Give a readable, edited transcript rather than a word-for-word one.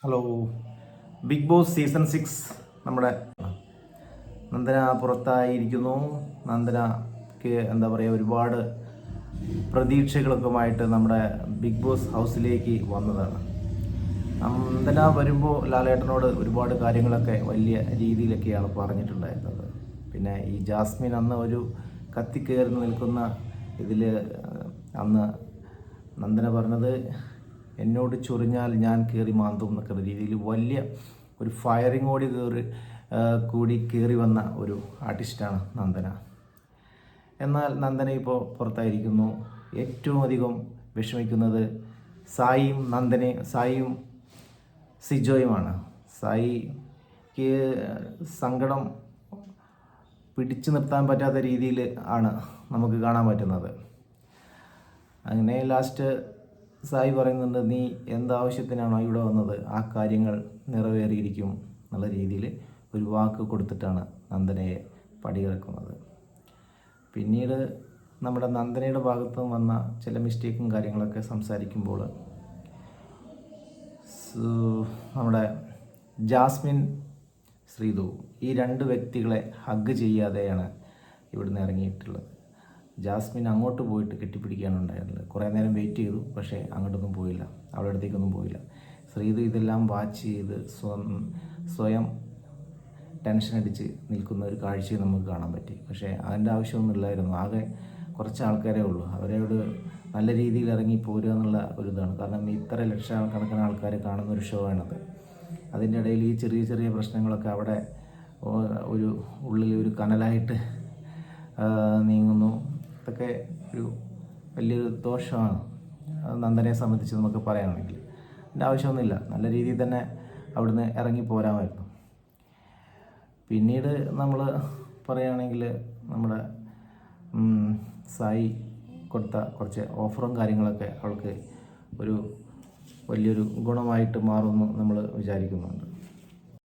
Hello. Big boss season 6 നമ്മുടെ നന്ദന പുറത്തായിരിക്കുന്നു. നന്ദനക്ക് എന്താ പറയുക, ഒരുപാട് പ്രതീക്ഷകളൊക്കെയുമായിട്ട് നമ്മുടെ ബിഗ് ബോസ് ഹൗസിലേക്ക് വന്നതാണ്. നന്ദന വരുമ്പോൾ ലാലേട്ടനോട് ഒരുപാട് കാര്യങ്ങളൊക്കെ വലിയ രീതിയിലൊക്കെയാണ് പറഞ്ഞിട്ടുണ്ടായിരുന്നത്. പിന്നെ ഈ ജാസ്മിൻ അന്ന് ഒരു കത്തിക്കയറി നിൽക്കുന്ന ഇതിൽ അന്ന് നന്ദന പറഞ്ഞത്, എന്നോട് ചൊറിഞ്ഞാൽ ഞാൻ കയറി മാന്തും എന്നൊക്കെ രീതിയിൽ വലിയ ഒരു ഫയറിങ്ങോട് കൂടി കയറി വന്ന ഒരു ആർട്ടിസ്റ്റാണ് നന്ദന. എന്നാൽ നന്ദന ഇപ്പോൾ പുറത്തായിരിക്കുന്നു. ഏറ്റവും അധികം വിഷമിക്കുന്നത് സായിയും സിജോയുമാണ്. സായിക്ക് സങ്കടം പിടിച്ചു നിർത്താൻ പറ്റാത്ത രീതിയിൽ ആണ് നമുക്ക് കാണാൻ പറ്റുന്നത്. അങ്ങനെ ലാസ്റ്റ് സായി പറയുന്നുണ്ട്, നീ എന്താവശ്യത്തിനാണോ ഇവിടെ വന്നത് ആ കാര്യങ്ങൾ നിറവേറിയിരിക്കും എന്നുള്ള രീതിയിൽ ഒരു വാക്ക് കൊടുത്തിട്ടാണ് നന്ദനയെ പടിയിറക്കുന്നത്. പിന്നീട് നമ്മുടെ നന്ദനയുടെ ഭാഗത്തും വന്ന ചില മിസ്റ്റേക്കും കാര്യങ്ങളൊക്കെ സംസാരിക്കുമ്പോൾ നമ്മുടെ ജാസ്മിൻ, ശ്രീതു ഈ രണ്ട് വ്യക്തികളെ ഹഗ് ചെയ്യാതെയാണ് ഇവിടുന്ന് ഇറങ്ങിയിട്ടുള്ളത്. ജാസ്മിൻ അങ്ങോട്ട് പോയിട്ട് കെട്ടിപ്പിടിക്കുകയാണ് ഉണ്ടായിരുന്നത്. കുറേ നേരം വെയിറ്റ് ചെയ്തു, പക്ഷേ അങ്ങോട്ടൊന്നും പോയില്ല, അവളുടെ അടുത്തേക്കൊന്നും പോയില്ല. ശ്രീതു ഇതെല്ലാം വാച്ച് ചെയ്ത് സ്വയം ടെൻഷൻ അടിച്ച് നിൽക്കുന്ന ഒരു കാഴ്ചയും നമുക്ക് കാണാൻ പറ്റി. പക്ഷേ അതിൻ്റെ ആവശ്യമൊന്നുമില്ലായിരുന്നു. ആകെ കുറച്ച് ആൾക്കാരേ ഉള്ളൂ. അവരോട് നല്ല രീതിയിൽ ഇറങ്ങി പോരുക എന്നുള്ള ഒരു ഇതാണ്. കാരണം ഇത്ര ലക്ഷക്കണക്കിന് ആൾക്കാർ കാണുന്ന ഒരു ഷോ ആണത്. അതിൻ്റെ ഇടയിൽ ഈ ചെറിയ ചെറിയ പ്രശ്നങ്ങളൊക്കെ അവിടെ ഒരു ഉള്ളിൽ ഒരു കനലായിട്ട് നീങ്ങുന്നു. ഇതൊക്കെ ഒരു വലിയൊരു ദോഷമാണ് നന്ദനയെ സംബന്ധിച്ച് നമുക്ക് പറയുകയാണെങ്കിൽ. അതിൻ്റെ ആവശ്യമൊന്നുമില്ല, നല്ല രീതിയിൽ തന്നെ അവിടുന്ന് ഇറങ്ങി പോരാമായിരുന്നു. പിന്നീട് നമ്മൾ പറയുകയാണെങ്കിൽ നമ്മുടെ സായി കൊടുത്ത കുറച്ച് ഓഫറും കാര്യങ്ങളൊക്കെ അവൾക്ക് ഒരു വലിയൊരു ഗുണമായിട്ട് മാറുമെന്ന് നമ്മൾ വിചാരിക്കുന്നുണ്ട്.